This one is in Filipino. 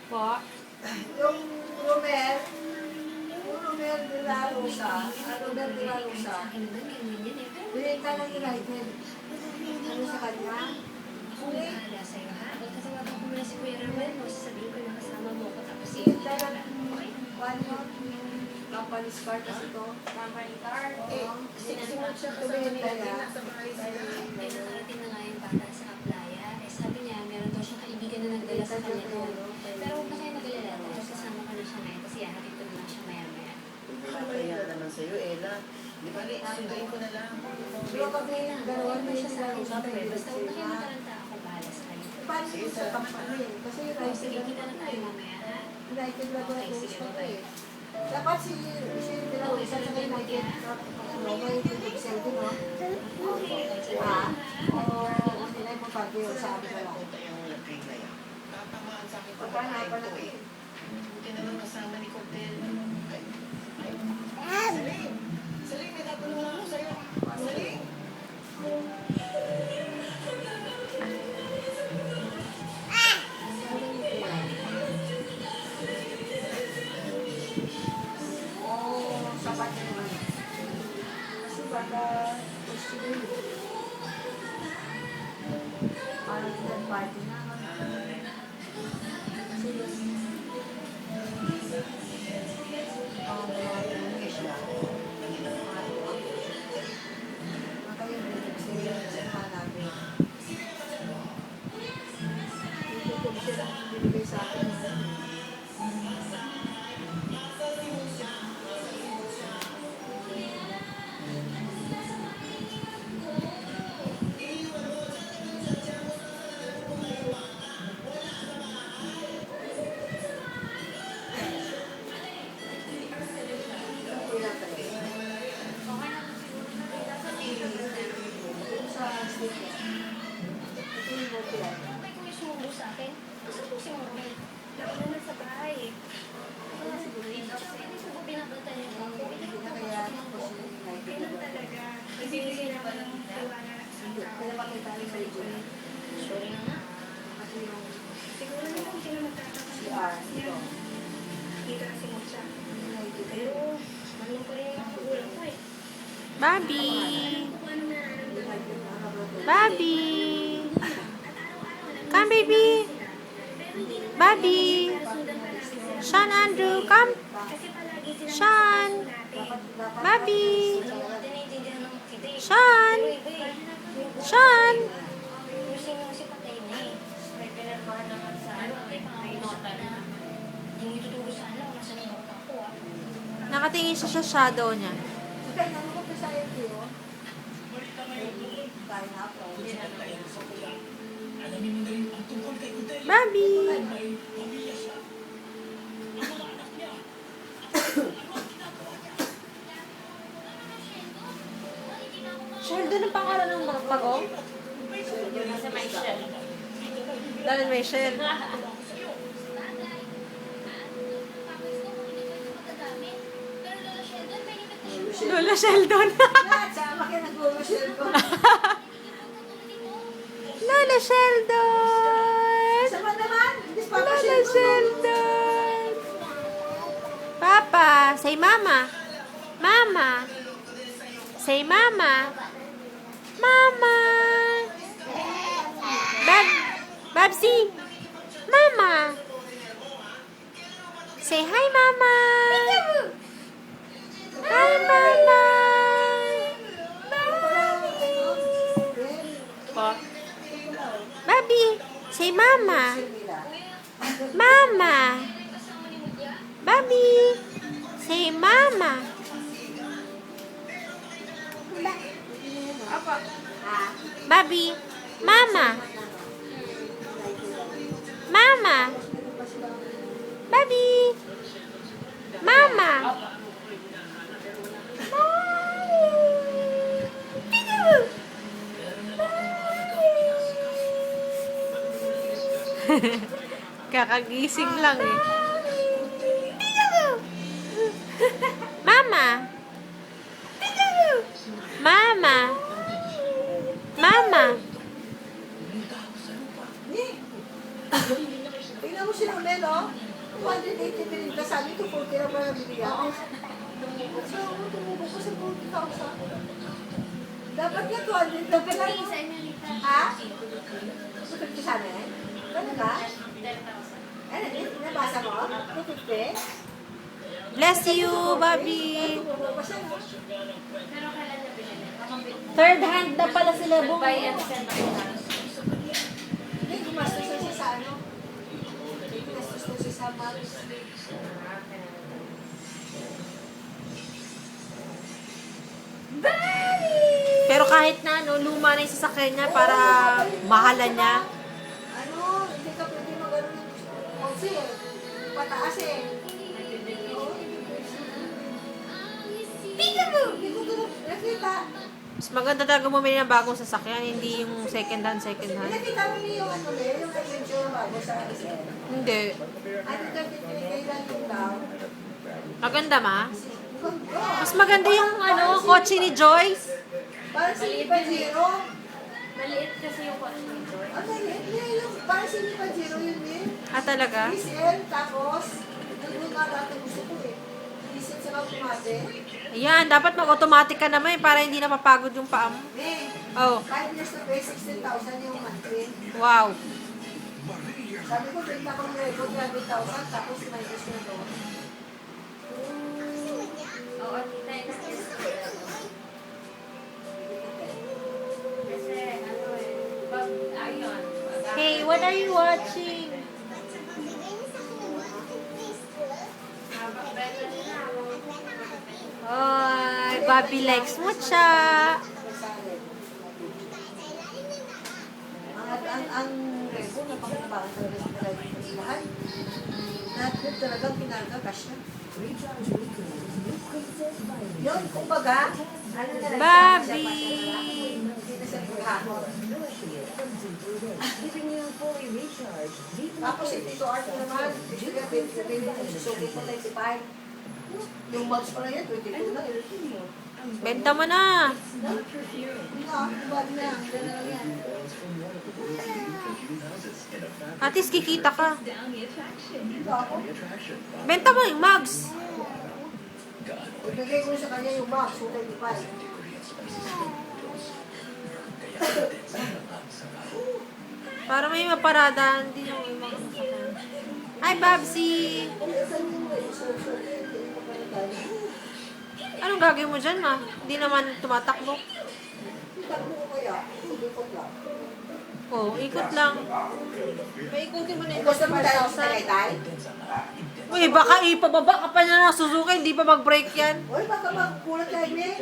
Po? Yung Romel de la Rosa, Romel de la Rosa, binenta ng United. Ano sa kanya? Uli? Bahala sa'yo, ha? Tatawagan ko muna si Kuya Ramel mo. Sasabihin ko na kasama mo ko. Tapos Binenta ng company's car kasi ito. Company car. Sinunod siya kumenta niya. Ay, nakarating na nga yung bata sa Aplaya. Sabi niya, meron daw siyang kaibigan na nagdala sa kanya doon. Pero huwag na kayo mag-alala. Dahil kasama ko na siya ngayon. Kasi hatid ko na lang siya maya-maya. Kaya naman sa'yo, Ella. Di ba, sunduin ko na lang. Pero kami dalawa Huwag mo may siya sa akin, sila syempre. Basta huwag na kayo mataranta. Ako bahala sa kayo. Paano yung sa company? Kasi Sige, United kita na tayo mamaya, ha? United na ba Okay, sige, bye-bye. dapat si de la Rosa sa United may pinag-sell din, no? Ha? O hindi na yung pagpagyo sa amin na lang. Tatamaan sa akin kung Pagka bakit napan ito na eh. Buti naman kasama ni Cordel. Saling! Saling, may tatanong lang ako sa'yo. Saling! Sapat naman. Kasi baka gusto din. Parang third party na. Kasi sa akin. May kuya sumundo sa akin. Gusto po si Mami. Nauna na sa bahay. Wala siguro yun. Hindi ko po pinabata niya ako. Hindi ko po Kailan talaga? Nagbibigay naman ng tiwala sa tao. Sorry na nga. Siguro naman hindi na magkakasama niya. Kita si Mocha. Pero, manong pa rin ang magulang ko eh. Bobby! Kung ano nararamdaman. Bobby! Come, baby! Bobby! Sean, Andrew, come! Sean! Bobby! Sean! Sean! Nakatingin siya sa shadow niya. Bobby! Sheldon ang pangalan ng mga pagong? Dahil may Shell. Lola Sheldon. Sama ka nag-uusel ko. Lola Sheldon. Sama naman. Lola Sheldon. Papa, say mama. Mama. Say mama. Mama. Babsy. Mama. Say hi, mama. Hi, mama. Bobby, say mama. Mama. Bobby, say mama. Bobby, mama. Mama. Bobby. Mama. Kakagising lang eh. Mama. Mama. Mama. Tingnan mo si Romel, oh. 80 pinigla sa amin, 240 lang pala bibigyan. So, tumubo ko sa 40,000. Dapat nga 200 lang pala. Sa inyo, Rita. Ha? 250 sa amin? Talaga? 10,000. Ano yun? Nabasa mo? 250? Bless you, Bobby. Tumubo pa siya, no? Pero kailan niya binili? Third hand na pala sila, Bong. Buy and sell na Hindi, gumastos na siya sa ano? Gumastos na siya sa Max. Pero kahit na, no, luma na yung sasakyan niya para mahalan niya. Ano, hindi ka pwede mag-ano yung kasi pataas eh. Oo, peekaboo! Hindi ko ito nakita. Mas maganda talaga bumili ng bagong sasakyan, hindi yung second hand. Nakita mo niyo yung ano eh, yung adventure na bago sa SL. Hindi. Ano ka kailan yung daw? Maganda, ma. Ganda. Mas maganda yung kotse ni Joyce. Parang si Pajero. Maliit kasi yung kotse ni Joy. Ang maliit niya yung parang si Pajero yun eh. Ah, talaga? Diesel, tapos, nagulong nga lahat ng gusto ko eh. Diesel sa automatic. Ayan, dapat mag-automatic ka naman para hindi na mapagod yung paa mo. Eh, Oh, 5 years to pay, 16,000 yung monthly. wow. Sabi ko, benta ko ng record, 20,000, tapos minus na doon. Oo, tita, excuse me. Kasi, ano eh, ayun. Hey, what are you watching? Habang benta nila, Oh, Bobby likes matcha. Nagsalit. Ang record, napakinabangan talaga sa talagang natin talagang pinarga cash na. Yun, kumbaga, ano na lang Bobby! hindi na siya buhahon. Tapos si Tito Art naman, gusto niya, sabihin mo, susugin mo 95. Yung mugs pala yan, 22 na. Benta mo na. Hindi na, ibali na. Dala lang yan. At least kikita ka. Dito ako. Benta mo yung mugs. Ibigay ko sa kanya yung box, 25. Para may maparada. Hindi yung mga sasakyan. Hi, Babsy! Anong gagawin mo dyan, ma? Hindi naman tumatakbo. Takbo ko kaya, ikot lang. Oh, ikot lang. May ikutin mo na yung Gusto mo tayo sa 4,000. tagaytay? Uy, baka ipababa ka pa na ng Suzuki, hindi pa mag-brake yan. Uy, baka magkulat tayo, eh.